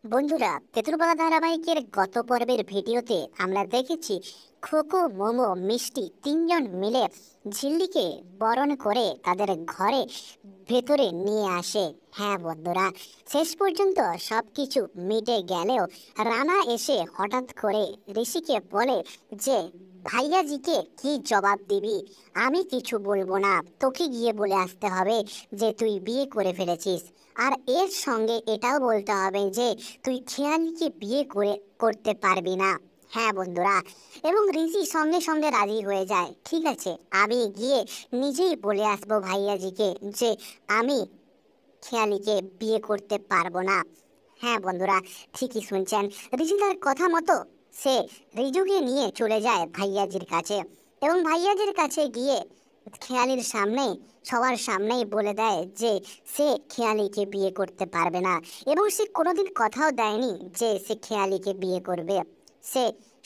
বন্ধুরা, তেঁতুলপাতা ধারাবাহিকের গত পর্বের ভিডিওতে আমরা দেখেছি খোকো, মোমো, মিষ্টি তিনজন মিলে ঝিল্লিকে বরণ করে তাদের ঘরে ভেতরে নিয়ে আসে। হ্যাঁ বন্ধুরা, শেষ পর্যন্ত সবকিছু মিটে গেলেও রানা এসে হঠাৎ করে ঋষিকে বলে যে ভাইয়াজিকে কি জবাব দিবি? আমি কিছু বলবো না, তোকে গিয়ে বলে আসতে হবে যে তুই বিয়ে করে ফেলেছিস। আর এর সঙ্গে এটাও বলতে হবে যে তুই খেয়ালিকে বিয়ে করতে পারবি না। হ্যাঁ বন্ধুরা, এবং ঋষি সঙ্গে সঙ্গে রাজি হয়ে যায়। ঠিক আছে, আমি গিয়ে নিজেই বলে আসবো ভাইয়াজিকে যে আমি খেয়ালিকে বিয়ে করতে পারবো না। হ্যাঁ বন্ধুরা, ঠিকই শুনছেন। ঋষি তার কথা মতো সে রিজুকে নিয়ে চলে যায় ভাইয়াজির কাছে, এবং ভাইয়াজির কাছে গিয়ে খেয়ালির সামনে, সবার সামনেই বলে দেয় যে সে খেয়ালিকে বিয়ে করতে পারবে না, এবং সে কোনোদিন কথাও দেয়নি যে সে খেয়ালিকে বিয়ে করবে। সে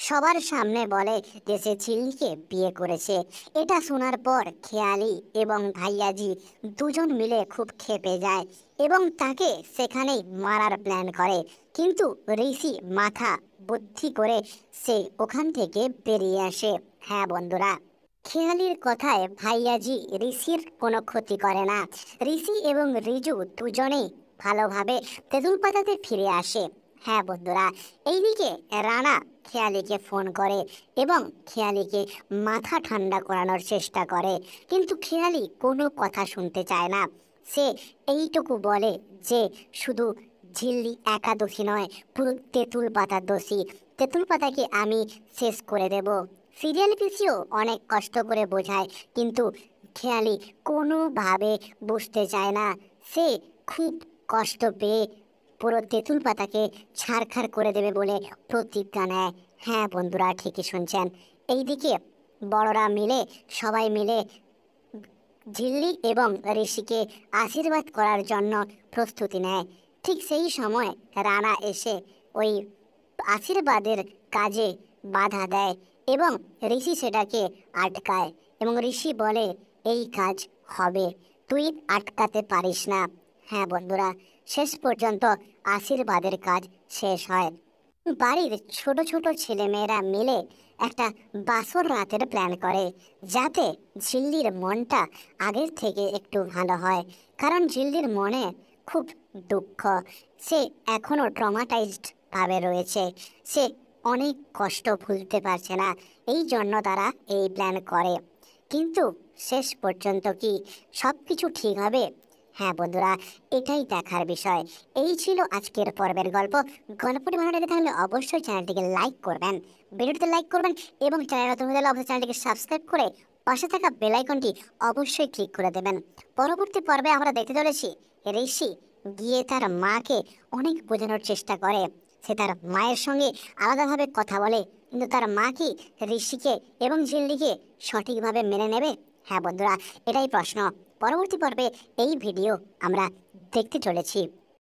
সবার সামনে বলে যে সে ঝিল্লিকে বিয়ে করেছে। এটা শোনার পর খেয়ালি এবং ভাইয়াজি দুজন মিলে খুব ক্ষেপে যায় এবং তাকে সেখানেই মারার প্ল্যান করে। কিন্তু ঋষি মাথা বুদ্ধি করে সে ওখান থেকে বেরিয়ে আসে। হ্যাঁ বন্ধুরা, খেয়ালির কথায় ভাইয়াজি ঋষির কোনো ক্ষতি করে না। ঋষি এবং রিজু দুজনেই ভালোভাবে তেঁতুল পাতাতে ফিরে আসে। হ্যাঁ বন্ধুরা, এইদিকে রানা খেয়ালিকে ফোন করে এবং খেয়ালিকে মাথা ঠান্ডা করানোর চেষ্টা করে, কিন্তু খেয়ালি কোনো কথা শুনতে চায় না। সে এইটুকু বলে যে শুধু ঝিল্লি একা দোষী নয়, পুরো তেঁতুল পাতার দোষী। তেঁতুল পাতাকে আমি শেষ করে দেব। সিরিয়াল পিসিও অনেক কষ্ট করে বোঝায়, কিন্তু খেয়ালি কোনোভাবে বুঝতে চায় না। সে খুব কষ্ট পেয়ে পুরো তেঁতুল পাতাকে ছারখার করে দেবে বলে প্রতিজ্ঞা নেয়। হ্যাঁ বন্ধুরা, ঠিকই শুনছেন। এইদিকে বড়রা মিলে, সবাই মিলে ঝিল্লি এবং ঋষিকে আশীর্বাদ করার জন্য প্রস্তুতি নেয়। ঠিক সেই সময় রানা এসে ওই আশীর্বাদের কাজে বাধা দেয় এবং ঋষি সেটাকে আটকায়, এবং ঋষি বলে এই কাজ হবে, তুই আটকাতে পারিস না। হ্যাঁ বন্ধুরা, শেষ পর্যন্ত আশীর্বাদের কাজ শেষ হয়। বাড়ির ছোট ছোট ছেলেমেয়েরা মিলে একটা বাসর রাতের প্ল্যান করে, যাতে ঝিল্লির মনটা আগের থেকে একটু ভালো হয়। কারণ ঝিল্লির মনে খুব দুঃখ, সে এখনো ট্রমাটাইজড ভাবে রয়েছে। সে অনেক কষ্ট ভুলতে পারছে না, এই জন্য তারা এই প্ল্যান করে। কিন্তু শেষ পর্যন্ত কি সব কিছু ঠিক হবে? হ্যাঁ বন্ধুরা, এটাই দেখার বিষয়। এই ছিল আজকের পর্বের গল্প। গল্পটি ভালো লেগে থাকলে অবশ্যই চ্যানেলটিকে লাইক করবেন, ভিডিওটিতে লাইক করবেন, এবং চ্যানেল নতুন হলে অবশ্যই চ্যানেলটিকে সাবস্ক্রাইব করে পাশে থাকা বেল আইকনটি অবশ্যই ক্লিক করে দেবেন। পরবর্তী পর্বে আমরা দেখতে চলেছি ঋষি গিয়ে তার মাকে অনেক বোঝানোর চেষ্টা করে। সে তার মায়ের সঙ্গে আলাদাভাবে কথা বলে, কিন্তু তার মা কি ঋষিকে এবং ঝিল্লিকে সঠিকভাবে মেনে নেবে? হ্যাঁ বন্ধুরা, এটাই প্রশ্ন। পরবর্তী পর্বে এই ভিডিও আমরা দেখতে চলেছি।